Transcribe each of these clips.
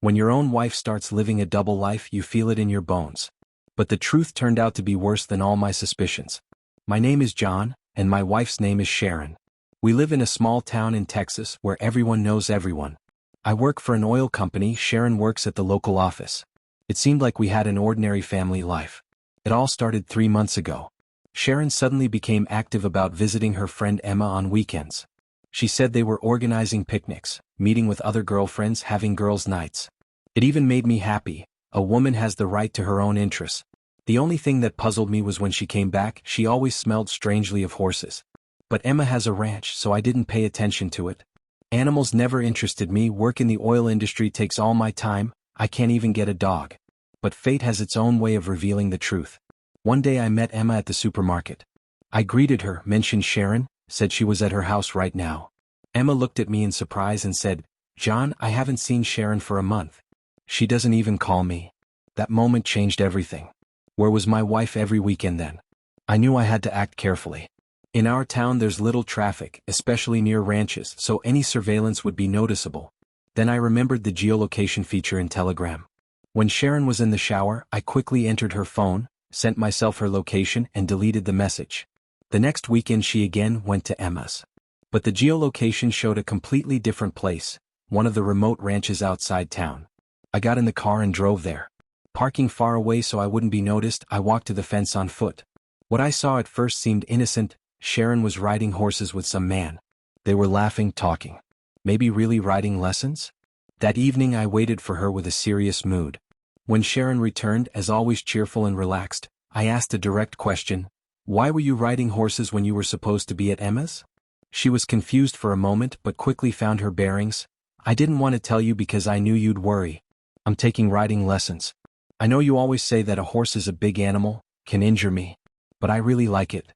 When your own wife starts living a double life, you feel it in your bones. But the truth turned out to be worse than all my suspicions. My name is John, and my wife's name is Sharon. We live in a small town in Texas where everyone knows everyone. I work for an oil company, Sharon works at the local office. It seemed like we had an ordinary family life. It all started 3 months ago. Sharon suddenly became active about visiting her friend Emma on weekends. She said they were organizing picnics, meeting with other girlfriends, having girls' nights. It even made me happy. A woman has the right to her own interests. The only thing that puzzled me was when she came back, she always smelled strangely of horses. But Emma has a ranch, so I didn't pay attention to it. Animals never interested me. Work in the oil industry takes all my time. I can't even get a dog. But fate has its own way of revealing the truth. One day I met Emma at the supermarket. I greeted her, mentioned Sharon, said she was at her house right now. Emma looked at me in surprise and said, "John, I haven't seen Sharon for a month. She doesn't even call me." That moment changed everything. Where was my wife every weekend then? I knew I had to act carefully. In our town there's little traffic, especially near ranches, so any surveillance would be noticeable. Then I remembered the geolocation feature in Telegram. When Sharon was in the shower, I quickly entered her phone, sent myself her location, and deleted the message. The next weekend she again went to Emma's. But the geolocation showed a completely different place, one of the remote ranches outside town. I got in the car and drove there. Parking far away so I wouldn't be noticed, I walked to the fence on foot. What I saw at first seemed innocent. Sharon was riding horses with some man. They were laughing, talking. Maybe really riding lessons? That evening I waited for her with a serious mood. When Sharon returned, as always cheerful and relaxed, I asked a direct question. "Why were you riding horses when you were supposed to be at Emma's?" She was confused for a moment but quickly found her bearings. "I didn't want to tell you because I knew you'd worry. I'm taking riding lessons. I know you always say that a horse is a big animal, can injure me. But I really like it."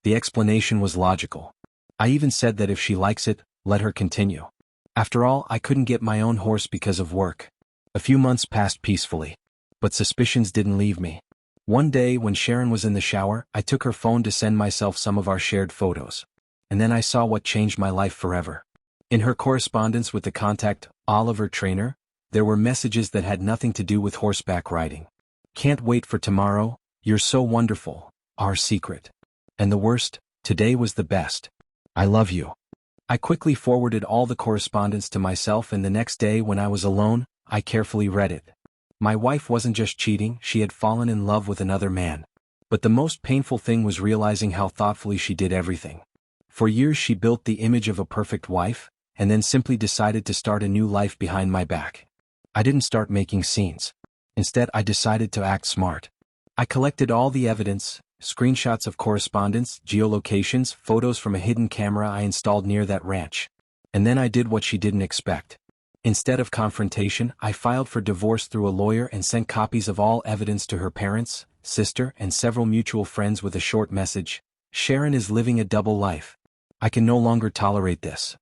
The explanation was logical. I even said that if she likes it, let her continue. After all, I couldn't get my own horse because of work. A few months passed peacefully. But suspicions didn't leave me. One day when Sharon was in the shower, I took her phone to send myself some of our shared photos. And then I saw what changed my life forever. In her correspondence with the contact, Oliver Trainer, there were messages that had nothing to do with horseback riding. "Can't wait for tomorrow, you're so wonderful, our secret. And the worst, today was the best. I love you." I quickly forwarded all the correspondence to myself, and the next day when I was alone, I carefully read it. My wife wasn't just cheating, she had fallen in love with another man. But the most painful thing was realizing how thoughtfully she did everything. For years she built the image of a perfect wife, and then simply decided to start a new life behind my back. I didn't start making scenes. Instead, I decided to act smart. I collected all the evidence, screenshots of correspondence, geolocations, photos from a hidden camera I installed near that ranch. And then I did what she didn't expect. Instead of confrontation, I filed for divorce through a lawyer and sent copies of all evidence to her parents, sister, and several mutual friends with a short message. "Sharon is living a double life. I can no longer tolerate this."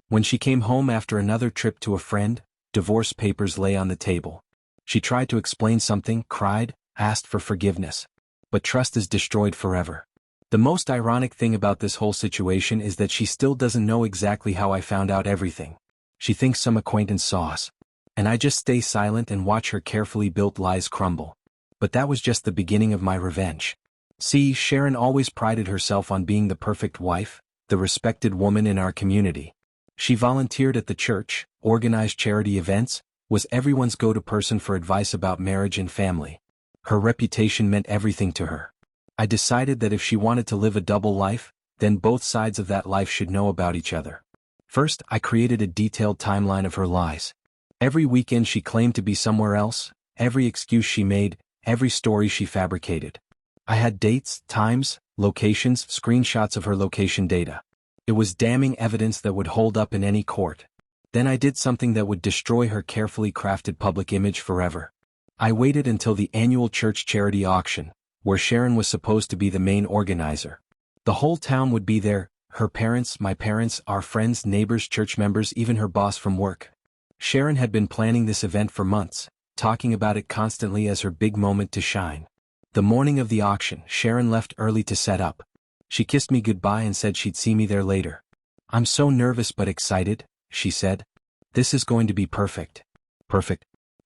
When she came home after another trip to a friend, divorce papers lay on the table. She tried to explain something, cried, asked for forgiveness. But trust is destroyed forever. The most ironic thing about this whole situation is that she still doesn't know exactly how I found out everything. She thinks some acquaintance saw us. And I just stay silent and watch her carefully built lies crumble. But that was just the beginning of my revenge. See, Sharon always prided herself on being the perfect wife, the respected woman in our community. She volunteered at the church, organized charity events, was everyone's go-to person for advice about marriage and family. Her reputation meant everything to her. I decided that if she wanted to live a double life, then both sides of that life should know about each other. First, I created a detailed timeline of her lies. Every weekend she claimed to be somewhere else, every excuse she made, every story she fabricated. I had dates, times, locations, screenshots of her location data. It was damning evidence that would hold up in any court. Then I did something that would destroy her carefully crafted public image forever. I waited until the annual church charity auction, where Sharon was supposed to be the main organizer. The whole town would be there, her parents, my parents, our friends, neighbors, church members, even her boss from work. Sharon had been planning this event for months, talking about it constantly as her big moment to shine. The morning of the auction, Sharon left early to set up. She kissed me goodbye and said she'd see me there later. "I'm so nervous but excited," she said. "This is going to be perfect." Perfect.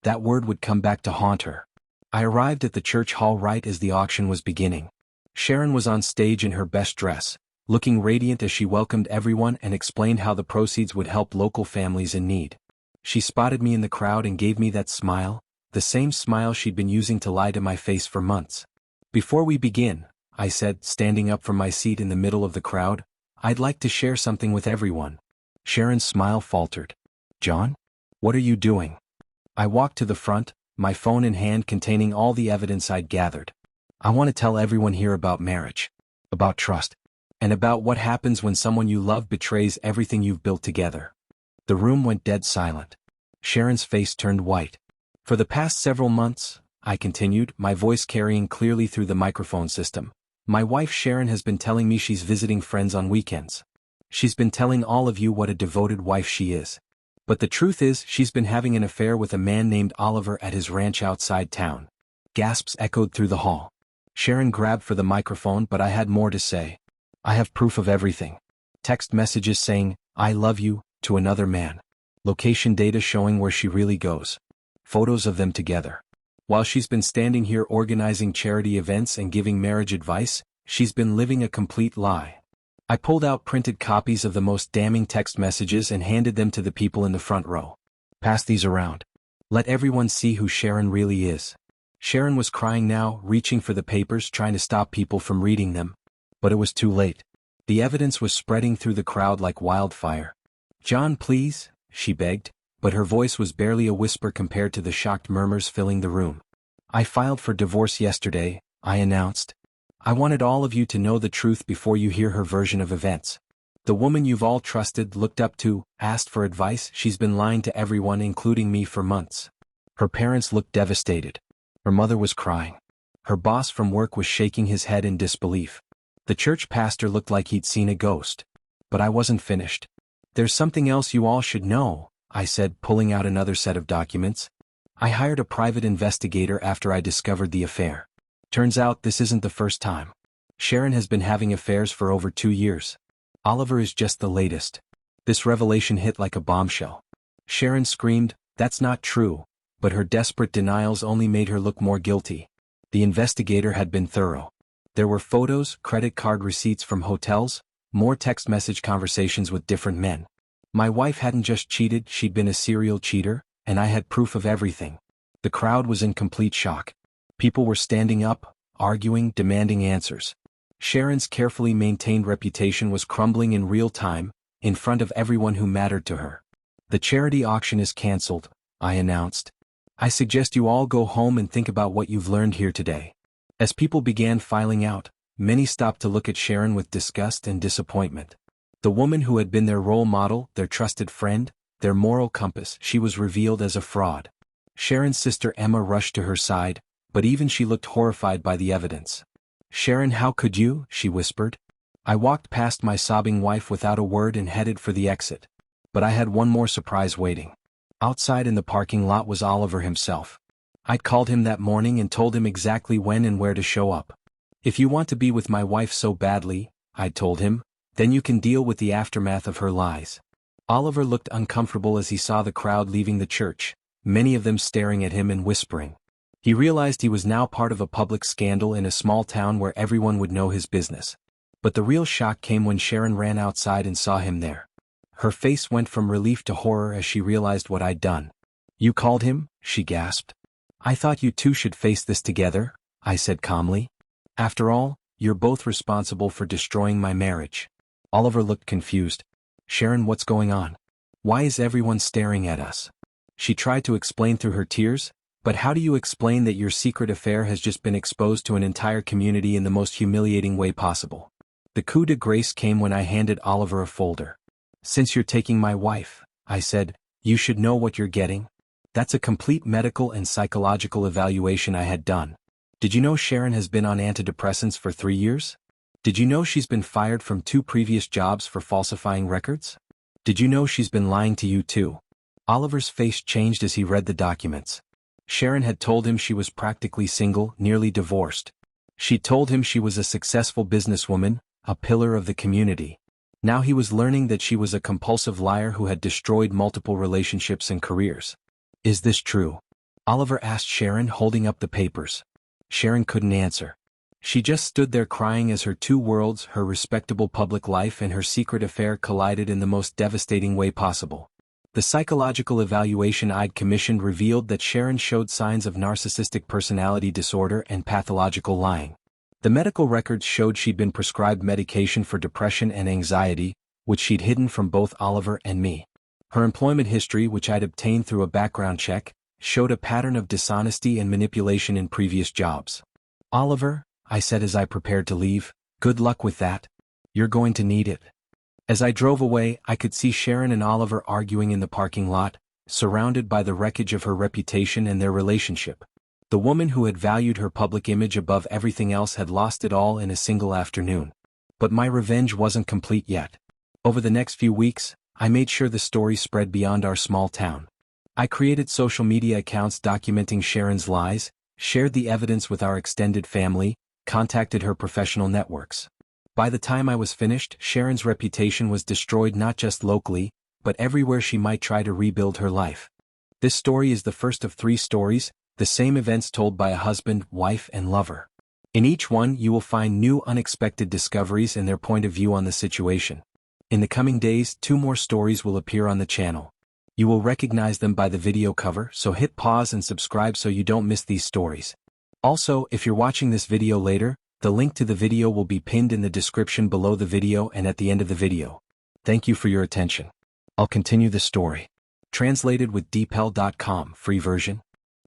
That word would come back to haunt her. I arrived at the church hall right as the auction was beginning. Sharon was on stage in her best dress, looking radiant as she welcomed everyone and explained how the proceeds would help local families in need. She spotted me in the crowd and gave me that smile, the same smile she'd been using to lie to my face for months. "Before we begin," I said, standing up from my seat in the middle of the crowd, "I'd like to share something with everyone." Sharon's smile faltered. "John? What are you doing?" I walked to the front, my phone in hand containing all the evidence I'd gathered. "I want to tell everyone here about marriage, about trust, and about what happens when someone you love betrays everything you've built together." The room went dead silent. Sharon's face turned white. "For the past several months," I continued, my voice carrying clearly through the microphone system, "my wife Sharon has been telling me she's visiting friends on weekends. She's been telling all of you what a devoted wife she is. But the truth is, she's been having an affair with a man named Oliver at his ranch outside town." Gasps echoed through the hall. Sharon grabbed for the microphone, but I had more to say. "I have proof of everything. Text messages saying, 'I love you,' to another man. Location data showing where she really goes. Photos of them together. While she's been standing here organizing charity events and giving marriage advice, she's been living a complete lie." I pulled out printed copies of the most damning text messages and handed them to the people in the front row. "Pass these around. Let everyone see who Sharon really is." Sharon was crying now, reaching for the papers, trying to stop people from reading them. But it was too late. The evidence was spreading through the crowd like wildfire. "John, please," she begged, but her voice was barely a whisper compared to the shocked murmurs filling the room. "I filed for divorce yesterday," I announced. "I wanted all of you to know the truth before you hear her version of events. The woman you've all trusted, looked up to, asked for advice, she's been lying to everyone including me for months." Her parents looked devastated. Her mother was crying. Her boss from work was shaking his head in disbelief. The church pastor looked like he'd seen a ghost. But I wasn't finished. "There's something else you all should know," I said, pulling out another set of documents. "I hired a private investigator after I discovered the affair. Turns out this isn't the first time. Sharon has been having affairs for over 2 years. Oliver is just the latest." This revelation hit like a bombshell. Sharon screamed, "That's not true," but her desperate denials only made her look more guilty. The investigator had been thorough. There were photos, credit card receipts from hotels, more text message conversations with different men. My wife hadn't just cheated, she'd been a serial cheater, and I had proof of everything. The crowd was in complete shock. People were standing up, arguing, demanding answers. Sharon's carefully maintained reputation was crumbling in real time, in front of everyone who mattered to her. "The charity auction is canceled," I announced. "I suggest you all go home and think about what you've learned here today." As people began filing out, many stopped to look at Sharon with disgust and disappointment. The woman who had been their role model, their trusted friend, their moral compass, she was revealed as a fraud. Sharon's sister Emma rushed to her side, but even she looked horrified by the evidence. "Sharon, how could you?" she whispered. I walked past my sobbing wife without a word and headed for the exit. But I had one more surprise waiting. Outside in the parking lot was Oliver himself. I'd called him that morning and told him exactly when and where to show up. "If you want to be with my wife so badly," I'd told him, "then you can deal with the aftermath of her lies." Oliver looked uncomfortable as he saw the crowd leaving the church, many of them staring at him and whispering. He realized he was now part of a public scandal in a small town where everyone would know his business. But the real shock came when Sharon ran outside and saw him there. Her face went from relief to horror as she realized what I'd done. "You called him?" she gasped. "I thought you two should face this together," I said calmly. "After all, you're both responsible for destroying my marriage." Oliver looked confused. "Sharon, what's going on? Why is everyone staring at us?" She tried to explain through her tears, "But how do you explain that your secret affair has just been exposed to an entire community in the most humiliating way possible?" The coup de grace came when I handed Oliver a folder. "Since you're taking my wife," I said, "you should know what you're getting." That's a complete medical and psychological evaluation I had done. "Did you know Sharon has been on antidepressants for 3 years? Did you know she's been fired from 2 previous jobs for falsifying records? Did you know she's been lying to you too?" Oliver's face changed as he read the documents. Sharon had told him she was practically single, nearly divorced. She'd told him she was a successful businesswoman, a pillar of the community. Now he was learning that she was a compulsive liar who had destroyed multiple relationships and careers. "Is this true?" Oliver asked Sharon, holding up the papers. Sharon couldn't answer. She just stood there crying as her two worlds, her respectable public life and her secret affair, collided in the most devastating way possible. The psychological evaluation I'd commissioned revealed that Sharon showed signs of narcissistic personality disorder and pathological lying. The medical records showed she'd been prescribed medication for depression and anxiety, which she'd hidden from both Oliver and me. Her employment history, which I'd obtained through a background check, showed a pattern of dishonesty and manipulation in previous jobs. "Oliver," I said as I prepared to leave, "good luck with that. You're going to need it." As I drove away, I could see Sharon and Oliver arguing in the parking lot, surrounded by the wreckage of her reputation and their relationship. The woman who had valued her public image above everything else had lost it all in a single afternoon. But my revenge wasn't complete yet. Over the next few weeks, I made sure the story spread beyond our small town. I created social media accounts documenting Sharon's lies, shared the evidence with our extended family, contacted her professional networks. By the time I was finished, Sharon's reputation was destroyed not just locally, but everywhere she might try to rebuild her life. This story is the first of 3 stories, the same events told by a husband, wife, and lover. In each one, you will find new unexpected discoveries and their point of view on the situation. In the coming days, 2 more stories will appear on the channel. You will recognize them by the video cover, so hit pause and subscribe so you don't miss these stories. Also, if you're watching this video later, the link to the video will be pinned in the description below the video and at the end of the video. Thank you for your attention. I'll continue the story. Translated with dpel.com free version.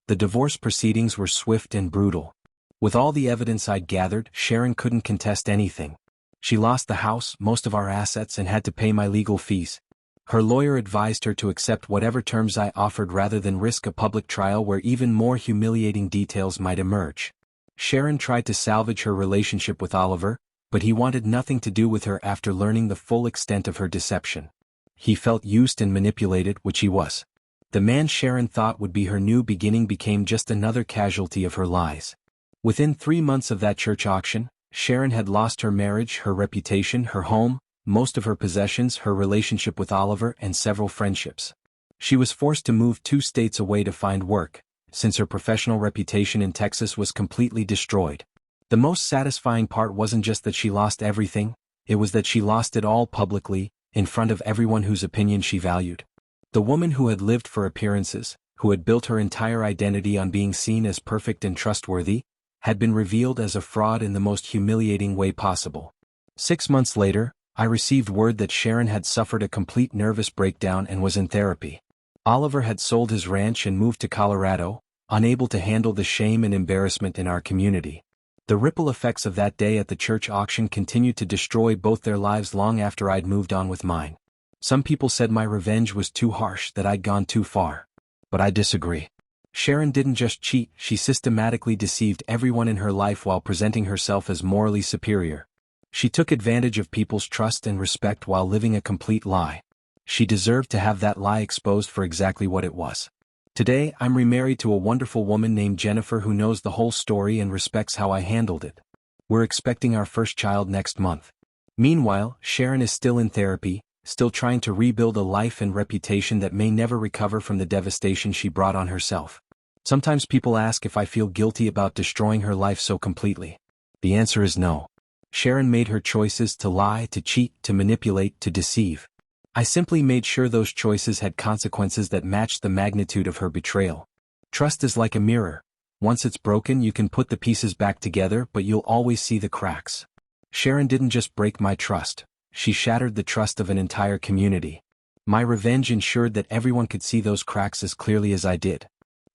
The divorce proceedings were swift and brutal. With all the evidence I'd gathered, Sharon couldn't contest anything. She lost the house, most of our assets, and had to pay my legal fees. Her lawyer advised her to accept whatever terms I offered rather than risk a public trial where even more humiliating details might emerge. Sharon tried to salvage her relationship with Oliver, but he wanted nothing to do with her after learning the full extent of her deception. He felt used and manipulated, which he was. The man Sharon thought would be her new beginning became just another casualty of her lies. Within 3 months of that church auction, Sharon had lost her marriage, her reputation, her home, most of her possessions, her relationship with Oliver, and several friendships. She was forced to move 2 states away to find work, since her professional reputation in Texas was completely destroyed. The most satisfying part wasn't just that she lost everything, it was that she lost it all publicly, in front of everyone whose opinion she valued. The woman who had lived for appearances, who had built her entire identity on being seen as perfect and trustworthy, had been revealed as a fraud in the most humiliating way possible. 6 months later, I received word that Sharon had suffered a complete nervous breakdown and was in therapy. Oliver had sold his ranch and moved to Colorado, unable to handle the shame and embarrassment in our community. The ripple effects of that day at the church auction continued to destroy both their lives long after I'd moved on with mine. Some people said my revenge was too harsh, that I'd gone too far. But I disagree. Sharon didn't just cheat, she systematically deceived everyone in her life while presenting herself as morally superior. She took advantage of people's trust and respect while living a complete lie. She deserved to have that lie exposed for exactly what it was. Today, I'm remarried to a wonderful woman named Jennifer who knows the whole story and respects how I handled it. We're expecting our first child next month. Meanwhile, Sharon is still in therapy, still trying to rebuild a life and reputation that may never recover from the devastation she brought on herself. Sometimes people ask if I feel guilty about destroying her life so completely. The answer is no. Sharon made her choices to lie, to cheat, to manipulate, to deceive. I simply made sure those choices had consequences that matched the magnitude of her betrayal. Trust is like a mirror. Once it's broken, you can put the pieces back together, but you'll always see the cracks. Sharon didn't just break my trust. She shattered the trust of an entire community. My revenge ensured that everyone could see those cracks as clearly as I did.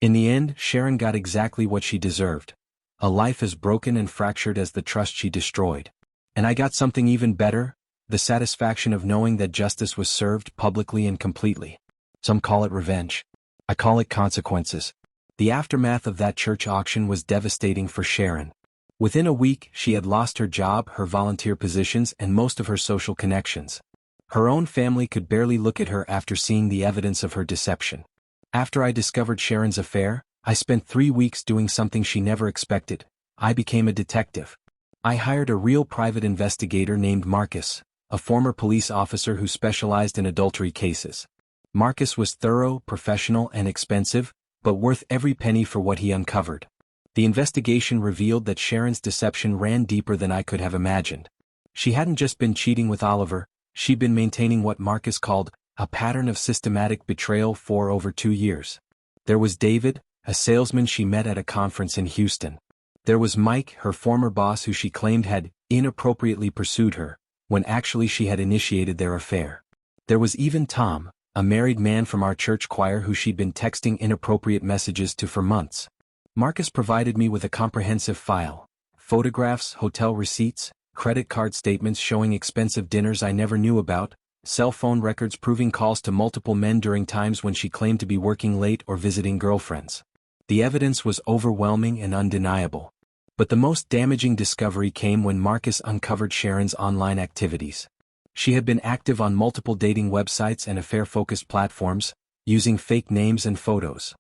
In the end, Sharon got exactly what she deserved. A life as broken and fractured as the trust she destroyed. And I got something even better, the satisfaction of knowing that justice was served publicly and completely. Some call it revenge. I call it consequences. The aftermath of that church auction was devastating for Sharon. Within a week, she had lost her job, her volunteer positions, and most of her social connections. Her own family could barely look at her after seeing the evidence of her deception. After I discovered Sharon's affair, I spent 3 weeks doing something she never expected. I became a detective. I hired a real private investigator named Marcus, a former police officer who specialized in adultery cases. Marcus was thorough, professional, and expensive, but worth every penny for what he uncovered. The investigation revealed that Sharon's deception ran deeper than I could have imagined. She hadn't just been cheating with Oliver, she'd been maintaining what Marcus called a pattern of systematic betrayal for over 2 years. There was David, a salesman she met at a conference in Houston. There was Mike, her former boss who she claimed had inappropriately pursued her, when actually she had initiated their affair. There was even Tom, a married man from our church choir who she'd been texting inappropriate messages to for months. Marcus provided me with a comprehensive file: photographs, hotel receipts, credit card statements showing expensive dinners I never knew about, cell phone records proving calls to multiple men during times when she claimed to be working late or visiting girlfriends. The evidence was overwhelming and undeniable. But the most damaging discovery came when Marcus uncovered Sharon's online activities. She had been active on multiple dating websites and affair-focused platforms, using fake names and photos.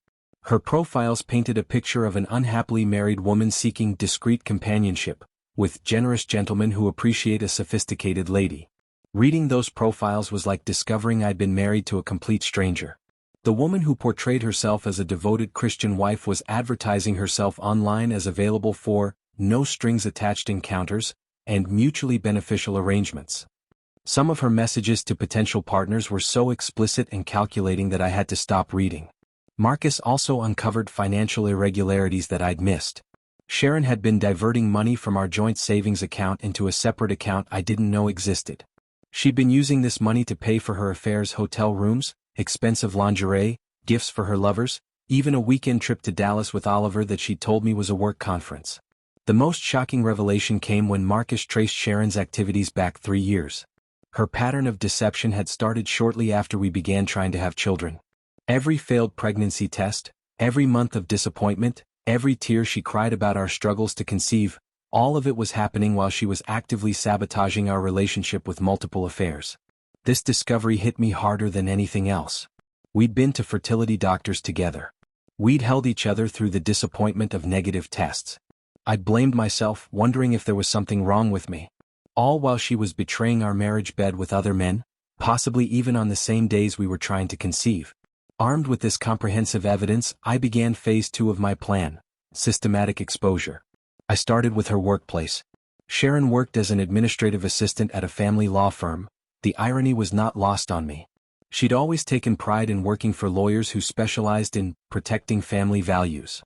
Her profiles painted a picture of an unhappily married woman seeking discreet companionship, with generous gentlemen who appreciate a sophisticated lady. Reading those profiles was like discovering I'd been married to a complete stranger. The woman who portrayed herself as a devoted Christian wife was advertising herself online as available for no-strings-attached encounters and mutually beneficial arrangements. Some of her messages to potential partners were so explicit and calculating that I had to stop reading. Marcus also uncovered financial irregularities that I'd missed. Sharon had been diverting money from our joint savings account into a separate account I didn't know existed. She'd been using this money to pay for her affair's hotel rooms, expensive lingerie, gifts for her lovers, even a weekend trip to Dallas with Oliver that she told me was a work conference. The most shocking revelation came when Marcus traced Sharon's activities back 3 years. Her pattern of deception had started shortly after we began trying to have children. Every failed pregnancy test, every month of disappointment, every tear she cried about our struggles to conceive, all of it was happening while she was actively sabotaging our relationship with multiple affairs. This discovery hit me harder than anything else. We'd been to fertility doctors together. We'd held each other through the disappointment of negative tests. I blamed myself, wondering if there was something wrong with me. All while she was betraying our marriage bed with other men, possibly even on the same days we were trying to conceive. Armed with this comprehensive evidence, I began phase 2 of my plan: systematic exposure. I started with her workplace. Sharon worked as an administrative assistant at a family law firm. The irony was not lost on me. She'd always taken pride in working for lawyers who specialized in protecting family values.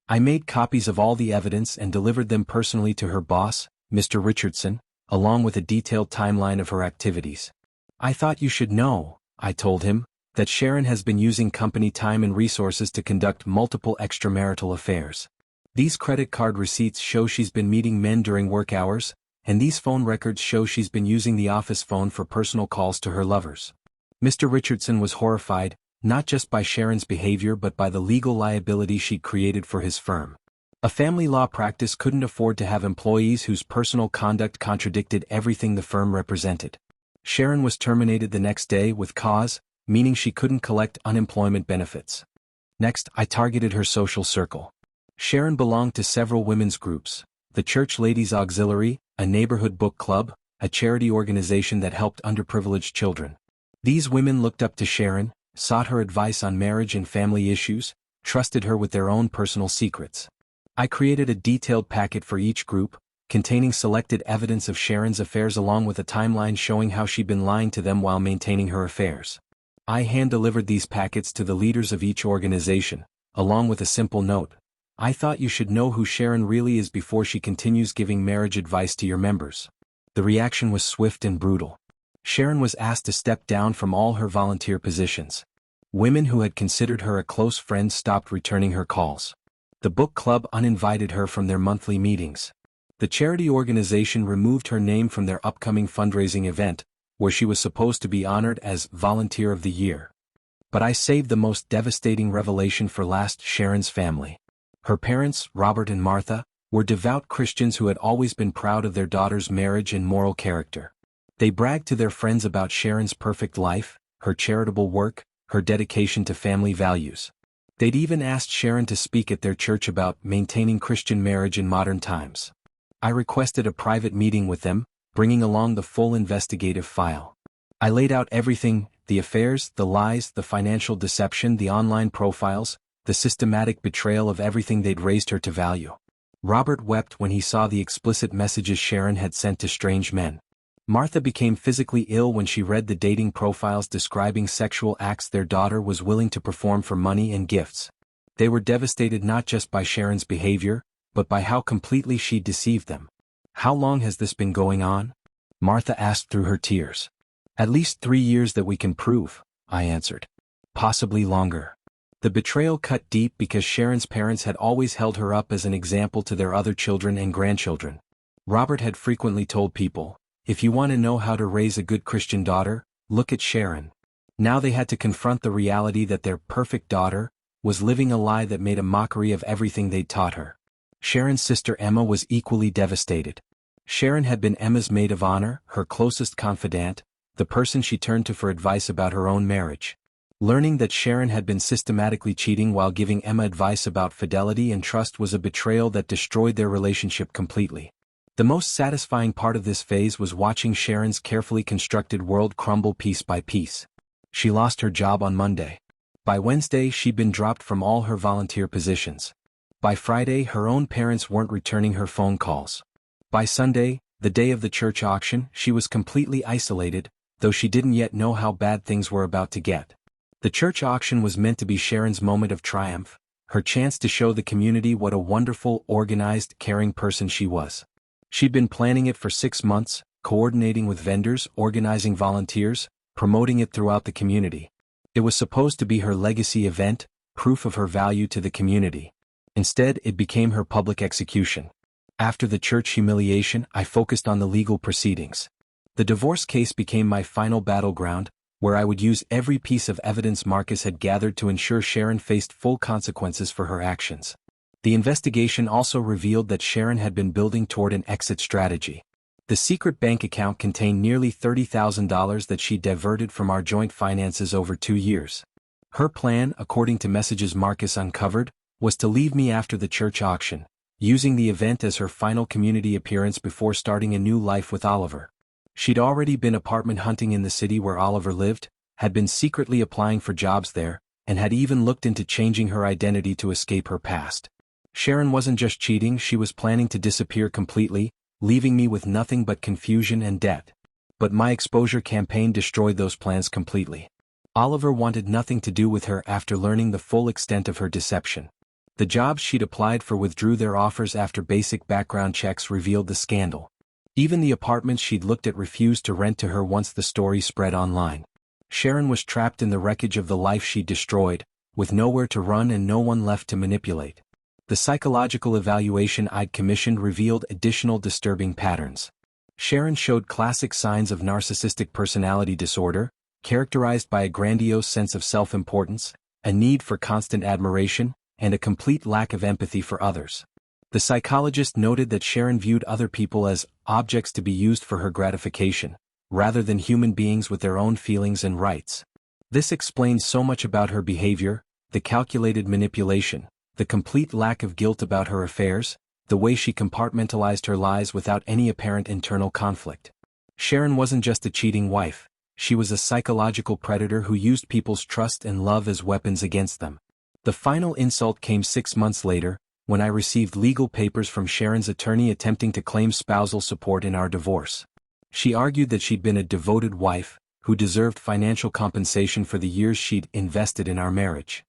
I made copies of all the evidence and delivered them personally to her boss, Mr. Richardson, along with a detailed timeline of her activities. "I thought you should know," I told him, "that Sharon has been using company time and resources to conduct multiple extramarital affairs. These credit card receipts show she's been meeting men during work hours, and these phone records show she's been using the office phone for personal calls to her lovers." Mr. Richardson was horrified, not just by Sharon's behavior but by the legal liability she'd created for his firm. A family law practice couldn't afford to have employees whose personal conduct contradicted everything the firm represented. Sharon was terminated the next day with cause, meaning she couldn't collect unemployment benefits. Next, I targeted her social circle. Sharon belonged to several women's groups: the Church Ladies Auxiliary, a neighborhood book club, a charity organization that helped underprivileged children. These women looked up to Sharon, sought her advice on marriage and family issues, trusted her with their own personal secrets. I created a detailed packet for each group, containing selected evidence of Sharon's affairs along with a timeline showing how she'd been lying to them while maintaining her affairs. I hand-delivered these packets to the leaders of each organization, along with a simple note: "I thought you should know who Sharon really is before she continues giving marriage advice to your members." The reaction was swift and brutal. Sharon was asked to step down from all her volunteer positions. Women who had considered her a close friend stopped returning her calls. The book club uninvited her from their monthly meetings. The charity organization removed her name from their upcoming fundraising event, where she was supposed to be honored as Volunteer of the Year. But I saved the most devastating revelation for last: Sharon's family. Her parents, Robert and Martha, were devout Christians who had always been proud of their daughter's marriage and moral character. They bragged to their friends about Sharon's perfect life, her charitable work, her dedication to family values. They'd even asked Sharon to speak at their church about maintaining Christian marriage in modern times. I requested a private meeting with them, bringing along the full investigative file. I laid out everything: the affairs, the lies, the financial deception, the online profiles, the systematic betrayal of everything they'd raised her to value. Robert wept when he saw the explicit messages Sharon had sent to strange men. Martha became physically ill when she read the dating profiles describing sexual acts their daughter was willing to perform for money and gifts. They were devastated not just by Sharon's behavior, but by how completely she deceived them. "How long has this been going on?" Martha asked through her tears. "At least 3 years that we can prove," I answered. "Possibly longer." The betrayal cut deep because Sharon's parents had always held her up as an example to their other children and grandchildren. Robert had frequently told people, "If you want to know how to raise a good Christian daughter, look at Sharon." Now they had to confront the reality that their perfect daughter was living a lie that made a mockery of everything they'd taught her. Sharon's sister Emma was equally devastated. Sharon had been Emma's maid of honor, her closest confidant, the person she turned to for advice about her own marriage. Learning that Sharon had been systematically cheating while giving Emma advice about fidelity and trust was a betrayal that destroyed their relationship completely. The most satisfying part of this phase was watching Sharon's carefully constructed world crumble piece by piece. She lost her job on Monday. By Wednesday, she'd been dropped from all her volunteer positions. By Friday, her own parents weren't returning her phone calls. By Sunday, the day of the church auction, she was completely isolated, though she didn't yet know how bad things were about to get. The church auction was meant to be Sharon's moment of triumph, her chance to show the community what a wonderful, organized, caring person she was. She'd been planning it for 6 months, coordinating with vendors, organizing volunteers, promoting it throughout the community. It was supposed to be her legacy event, proof of her value to the community. Instead, it became her public execution. After the church humiliation, I focused on the legal proceedings. The divorce case became my final battleground, where I would use every piece of evidence Marcus had gathered to ensure Sharon faced full consequences for her actions. The investigation also revealed that Sharon had been building toward an exit strategy. The secret bank account contained nearly $30,000 that she diverted from our joint finances over 2 years. Her plan, according to messages Marcus uncovered, was to leave me after the church auction, using the event as her final community appearance before starting a new life with Oliver. She'd already been apartment hunting in the city where Oliver lived, had been secretly applying for jobs there, and had even looked into changing her identity to escape her past. Sharon wasn't just cheating, she was planning to disappear completely, leaving me with nothing but confusion and debt. But my exposure campaign destroyed those plans completely. Oliver wanted nothing to do with her after learning the full extent of her deception. The jobs she'd applied for withdrew their offers after basic background checks revealed the scandal. Even the apartments she'd looked at refused to rent to her once the story spread online. Sharon was trapped in the wreckage of the life she'd destroyed, with nowhere to run and no one left to manipulate. The psychological evaluation I'd commissioned revealed additional disturbing patterns. Sharon showed classic signs of narcissistic personality disorder, characterized by a grandiose sense of self-importance, a need for constant admiration, and a complete lack of empathy for others. The psychologist noted that Sharon viewed other people as objects to be used for her gratification, rather than human beings with their own feelings and rights. This explains so much about her behavior: the calculated manipulation, the complete lack of guilt about her affairs, the way she compartmentalized her lies without any apparent internal conflict. Sharon wasn't just a cheating wife, she was a psychological predator who used people's trust and love as weapons against them. The final insult came 6 months later, when I received legal papers from Sharon's attorney attempting to claim spousal support in our divorce. She argued that she'd been a devoted wife, who deserved financial compensation for the years she'd invested in our marriage.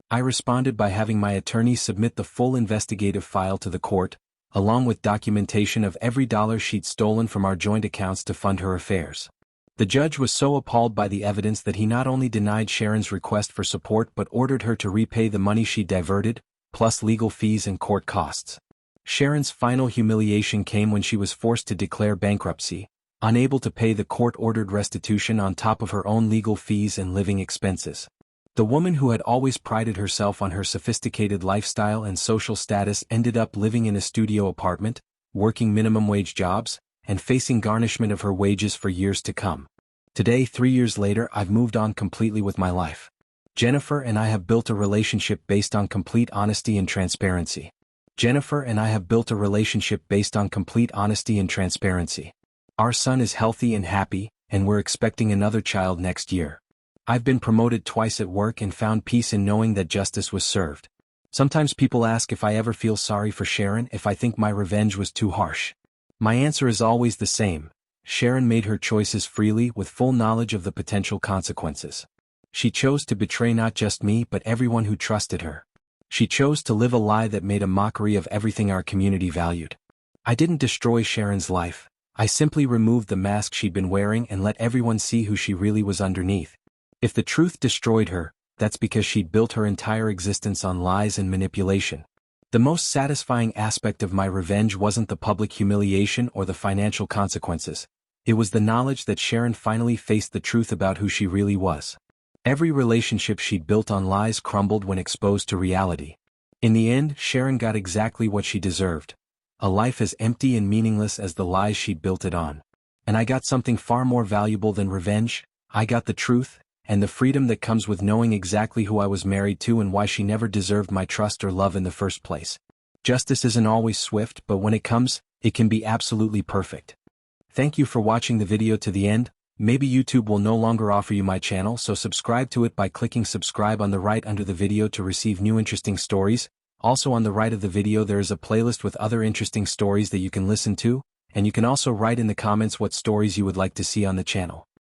I responded by having my attorney submit the full investigative file to the court, along with documentation of every dollar she'd stolen from our joint accounts to fund her affairs. The judge was so appalled by the evidence that he not only denied Sharon's request for support but ordered her to repay the money she diverted, plus legal fees and court costs. Sharon's final humiliation came when she was forced to declare bankruptcy, unable to pay the court-ordered restitution on top of her own legal fees and living expenses. The woman who had always prided herself on her sophisticated lifestyle and social status ended up living in a studio apartment, working minimum-wage jobs, and facing garnishment of her wages for years to come. Today, 3 years later, I've moved on completely with my life. Jennifer and I have built a relationship based on complete honesty and transparency. Jennifer and I have built a relationship based on complete honesty and transparency. Our son is healthy and happy, and we're expecting another child next year. I've been promoted twice at work and found peace in knowing that justice was served. Sometimes people ask if I ever feel sorry for Sharon, if I think my revenge was too harsh. My answer is always the same. Sharon made her choices freely with full knowledge of the potential consequences. She chose to betray not just me but everyone who trusted her. She chose to live a lie that made a mockery of everything our community valued. I didn't destroy Sharon's life. I simply removed the mask she'd been wearing and let everyone see who she really was underneath. If the truth destroyed her, that's because she'd built her entire existence on lies and manipulation. The most satisfying aspect of my revenge wasn't the public humiliation or the financial consequences. It was the knowledge that Sharon finally faced the truth about who she really was. Every relationship she'd built on lies crumbled when exposed to reality. In the end, Sharon got exactly what she deserved. A life as empty and meaningless as the lies she'd built it on. And I got something far more valuable than revenge. I got the truth, and the freedom that comes with knowing exactly who I was married to and why she never deserved my trust or love in the first place. Justice isn't always swift, but when it comes, it can be absolutely perfect. Thank you for watching the video to the end. Maybe YouTube will no longer offer you my channel, so subscribe to it by clicking subscribe on the right under the video to receive new interesting stories. Also on the right of the video there is a playlist with other interesting stories that you can listen to, and you can also write in the comments what stories you would like to see on the channel.